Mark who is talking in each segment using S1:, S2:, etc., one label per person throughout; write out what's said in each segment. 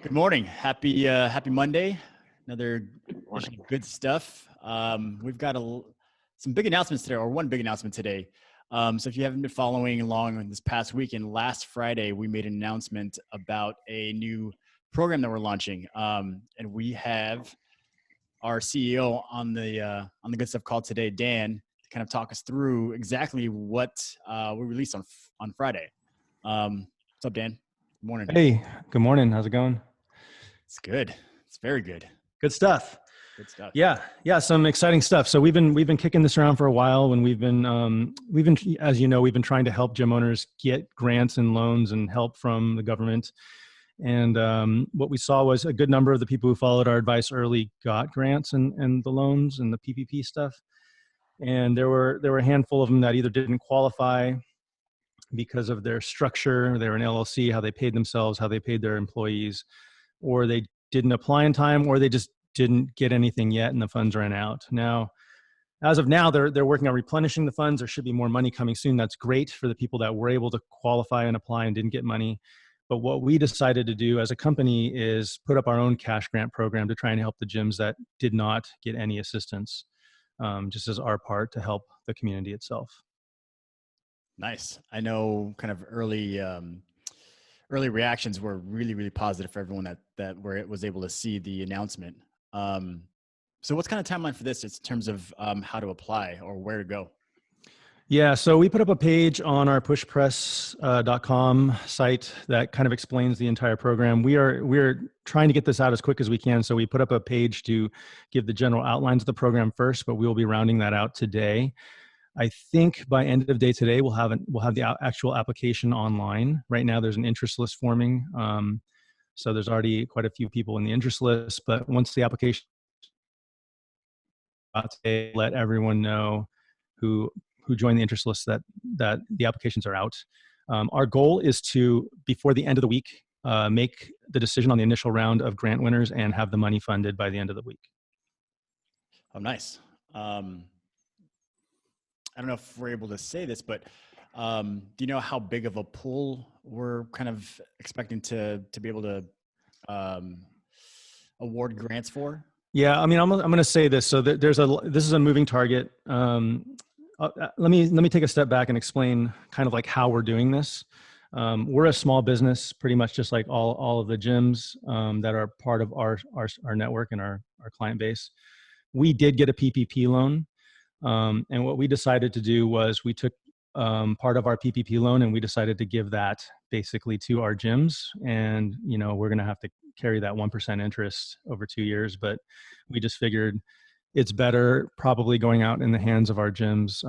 S1: Good morning. Happy Monday. Another edition of good stuff. We've got some big announcements today, or one big announcement today. So if you haven't been following along in this past weekend, last Friday, we made an announcement about a new program that we're launching. And we have our CEO on the Good Stuff call today, Dan, to kind of talk us through exactly what we released on Friday. What's up, Dan? Good morning.
S2: Hey, good morning. How's it going?
S1: It's good. It's very good.
S2: Good stuff.
S1: Good stuff.
S2: Yeah. Some exciting stuff. So we've been kicking this around for a while, and we've been, as you know, we've been trying to help gym owners get grants and loans and help from the government. And what we saw was a good number of the people who followed our advice early got grants and the loans and the PPP stuff. And there were a handful of them that either didn't qualify because of their structure, they were an LLC, how they paid themselves, how they paid their employees, or they didn't apply in time, or they just didn't get anything yet and the funds ran out. Now, as of now, they're working on replenishing the funds. There should be more money coming soon. That's great for the people that were able to qualify and apply and didn't get money. But what we decided to do as a company is put up our own cash grant program to try and help the gyms that did not get any assistance, just as our part to help the community itself.
S1: Nice. I know kind of early reactions were really, really positive for everyone that was able to see the announcement. So what's kind of timeline for this in terms of how to apply or where to go?
S2: Yeah, so we put up a page on our PushPress.com site that kind of explains the entire program. We're trying to get this out as quick as we can, so we put up a page to give the general outlines of the program first, but we will be rounding that out today. I think by end of day today, we'll have the actual application online. Right now, there's an interest list forming. So there's already quite a few people in the interest list, but once the application, let everyone know who joined the interest list that the applications are out. Our goal is to, before the end of the week, make the decision on the initial round of grant winners and have the money funded by the end of the week.
S1: Oh, nice. I don't know if we're able to say this, but do you know how big of a pool we're kind of expecting to be able to award grants for?
S2: Yeah, I mean, I'm going to say this. So this is a moving target. Let me take a step back and explain kind of like how we're doing this. We're a small business, pretty much just like all of the gyms that are part of our network and our client base. We did get a PPP loan. And what we decided to do was we took part of our PPP loan and we decided to give that basically to our gyms. And, you know, we're going to have to carry that 1% interest over 2 years, but we just figured it's better probably going out in the hands of our gyms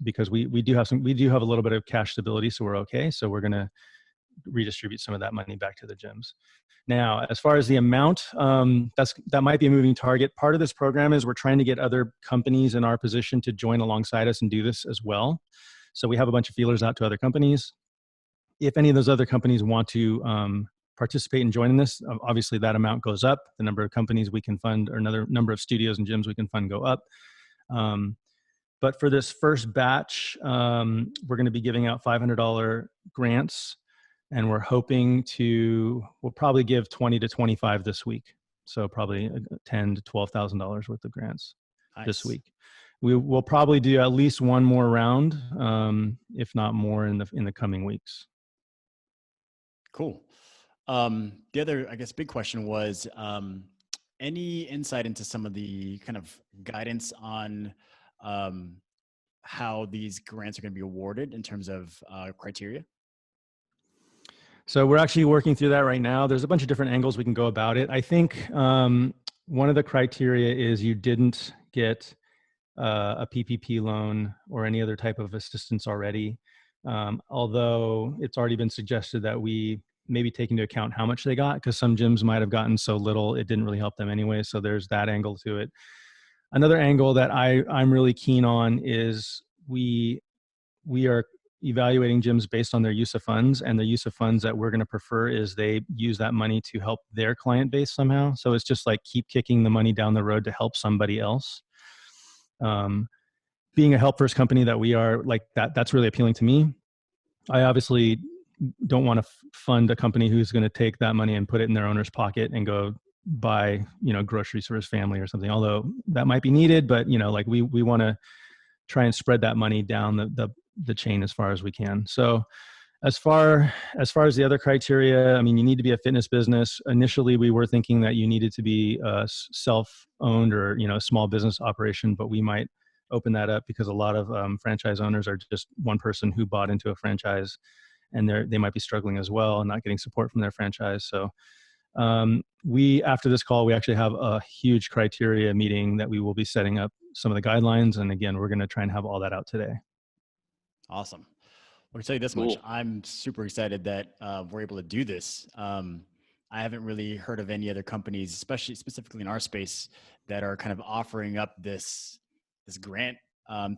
S2: because we do have a little bit of cash stability, so we're okay. So we're going to redistribute some of that money back to the gyms. Now, as far as the amount, that might be a moving target. Part of this program is we're trying to get other companies in our position to join alongside us and do this as well. So we have a bunch of feelers out to other companies. If any of those other companies want to participate and join in this, obviously that amount goes up. The number of companies we can fund, or another number of studios and gyms we can fund, go up. But for this first batch, we're going to be giving out $500 grants. And we're hoping we'll probably give 20 to 25 this week. So probably $10,000 to $12,000 worth of grants this week. We will probably do at least one more round, if not more in the coming weeks.
S1: Cool. The other, I guess, big question was, any insight into some of the kind of guidance on how these grants are going to be awarded in terms of criteria?
S2: So we're actually working through that right now. There's a bunch of different angles we can go about it. I think one of the criteria is you didn't get a PPP loan or any other type of assistance already. Although it's already been suggested that we maybe take into account how much they got, because some gyms might have gotten so little it didn't really help them anyway. So there's that angle to it. Another angle that I'm really keen on is we are evaluating gyms based on their use of funds, and the use of funds that we're going to prefer is they use that money to help their client base somehow. So it's just like keep kicking the money down the road to help somebody else. Being a help first company that we are, like that's really appealing to me. I obviously don't want to fund a company who's going to take that money and put it in their owner's pocket and go buy, groceries for his family or something, although that might be needed. But, like we want to try and spread that money down the chain as far as we can. So as far as the other criteria, I mean, you need to be a fitness business. Initially, we were thinking that you needed to be self-owned or, a small business operation, but we might open that up because a lot of franchise owners are just one person who bought into a franchise, and they might be struggling as well and not getting support from their franchise. So after this call, we actually have a huge criteria meeting that we will be setting up some of the guidelines. And again, we're going to try and have all that out today.
S1: Awesome. I'll tell you this much. I'm super excited that we're able to do this. I haven't really heard of any other companies, specifically in our space, that are kind of offering up this grant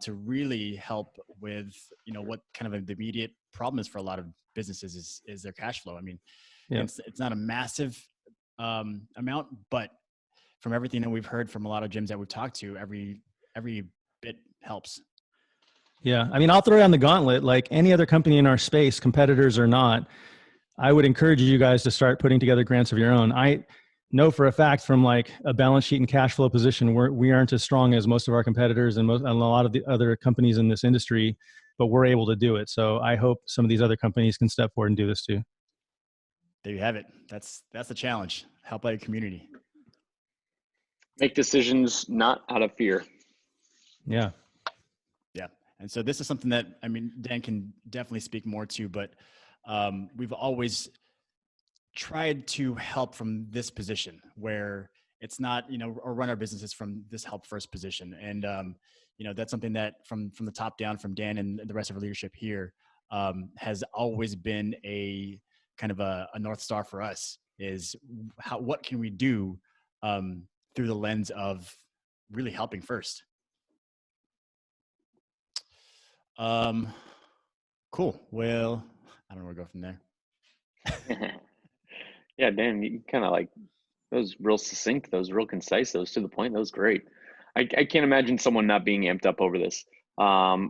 S1: to really help with, what kind of the immediate problem is for a lot of businesses is their cash flow. I mean, it's not a massive amount, but from everything that we've heard from a lot of gyms that we've talked to, every bit helps.
S2: Yeah. I mean, I'll throw down the gauntlet, like any other company in our space, competitors or not. I would encourage you guys to start putting together grants of your own. I know for a fact from like a balance sheet and cash flow position, we aren't as strong as most of our competitors and a lot of the other companies in this industry, but we're able to do it. So I hope some of these other companies can step forward and do this too.
S1: There you have it. That's the challenge. Help out your community.
S3: Make decisions not out of fear.
S2: Yeah.
S1: Yeah. And so this is something that, I mean, Dan can definitely speak more to, but we've always tried to help from this position where it's not, or run our businesses from this help first position. And, that's something that from the top down, from Dan and the rest of our leadership here, has always been a kind of a North Star for us, is what can we do through the lens of really helping first. Cool. Well, I don't know where to go from there.
S3: Yeah, Dan, you kind of like those real succinct, those real concise, those to the point. That was great. I can't imagine someone not being amped up over this,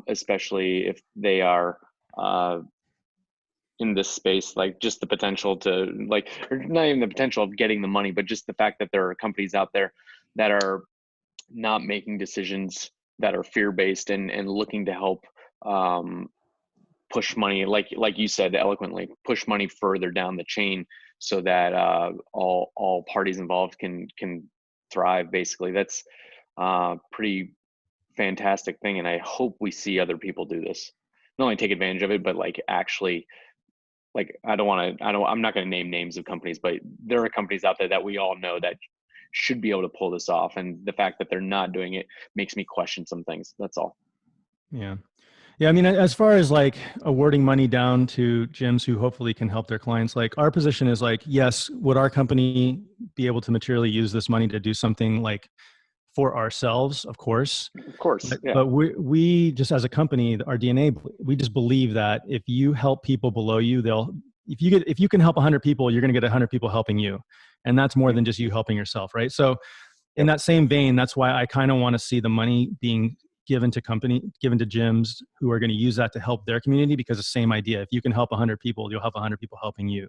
S3: especially if they are in this space. Like just the potential to or not even the potential of getting the money, but just the fact that there are companies out there that are not making decisions that are fear-based and looking to help push money, like you said eloquently, push money further down the chain so that all parties involved can thrive. Basically, that's pretty fantastic thing, and I hope we see other people do this. Not only take advantage of it, but actually, I'm not going to name names of companies, but there are companies out there that we all know that should be able to pull this off, and the fact that they're not doing it makes me question some things. That's all.
S2: Yeah, I mean, as far as awarding money down to gyms who hopefully can help their clients, our position is yes, would our company be able to materially use this money to do something for ourselves? Of course.
S3: Yeah.
S2: But we just, as a company, our DNA, we just believe that if you help people below you, if you can help 100 people, you're going to get 100 people helping you. And that's more than just you helping yourself, right? So in that same vein, that's why I kind of want to see the money being given to gyms who are going to use that to help their community, because the same idea, if you can help 100 people, you'll have 100 people helping you.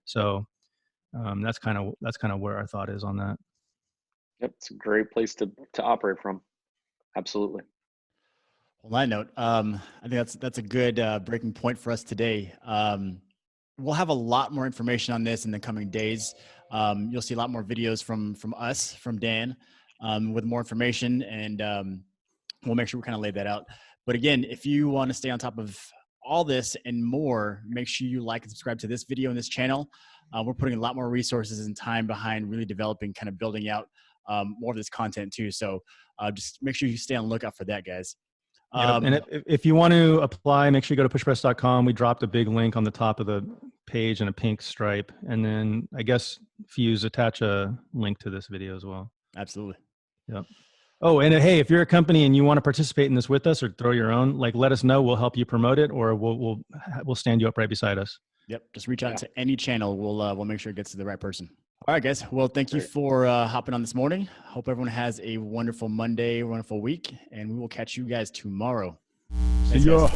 S2: So that's kind of where our thought is on that.
S3: Yep, it's a great place to operate from. Absolutely.
S1: On that note, I think that's a good breaking point for us today. We'll have a lot more information on this in the coming days. You'll see a lot more videos from us, from Dan, with more information, and we'll make sure we kind of lay that out. But again, if you want to stay on top of all this and more, make sure you like and subscribe to this video and this channel. We're putting a lot more resources and time behind really developing, kind of building out more of this content too. So just make sure you stay on the lookout for that, guys.
S2: And if you want to apply, make sure you go to pushpress.com. We dropped a big link on the top of the page in a pink stripe. And then I guess Fuse, attach a link to this video as well.
S1: Absolutely.
S2: Yep. Oh, and hey, if you're a company and you want to participate in this with us or throw your own, let us know. We'll help you promote it, or we'll stand you up right beside us.
S1: Yep. Just reach out to any channel. We'll make sure it gets to the right person. All right, guys. Well, thank you for hopping on this morning. Hope everyone has a wonderful Monday, wonderful week, and we will catch you guys tomorrow.
S2: See ya.